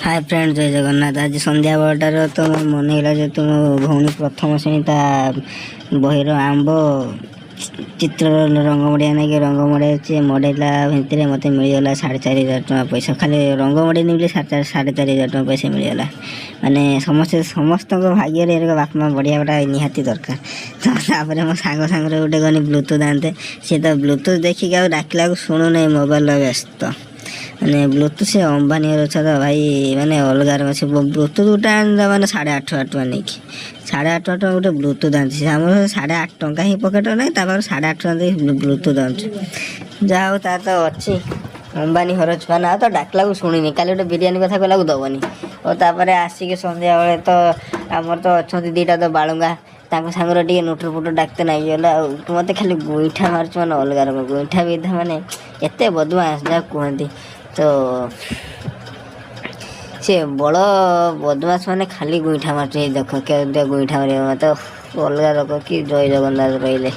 Hi friend जय जगन्नाथ। आज संध्या बेलटार तो मन है जो तुम भौणी प्रथम श्रेणी ता बहिर आंब चित्र रंग मड़िया ना कि रंग मड़े मड़ेला भितर मत मिलगला 4,500 टका पैसा खाली रंग मड़े नहीं 4,500 टका पैसा मिलगला। माने समस्ते समस्त भाग्य बापा माँ बढ़िया गोटा निहाती दरकार। तो मो सांग सांग गोटे गनी ब्लूटूथ आनते सी तो ब्लूटूथ देखिक डाकला शुणु ना मोबाइल व्यस्त माने ब्लूटूथ से अंबानी अच्छा तो भाई माने अलग से ब्लूटूथ गोटे मैंने 8,500 टका नहीं 8,500 टका गोटे ब्लूटूथ आनी आम 8,500 टका ही पकेट ना 8,500 टका ब्लूटूथ आनु जहाँ हो तार तो अच्छी अंबानी घर छुआ ना तो डाकला को शुणी काली गोटे बिरियानी कथा कहला दबनी और तापर आसिक सन्ध्या बेले तो आमर तो अच्छा दीटा तो बालुंगा सांगर टे नोटर फुटर डाकते नहीं गला मत खाली गोईठा मार्च मैंने अलग रकम गोईठा विधा मैंने एत बदमाश जहाँ कहती तो सी बड़ बदमाश मैंने खाली गोईठा मार्च देख क्या गोईठा मारे तो अलग रकम कि जय जगन्नाथ रही।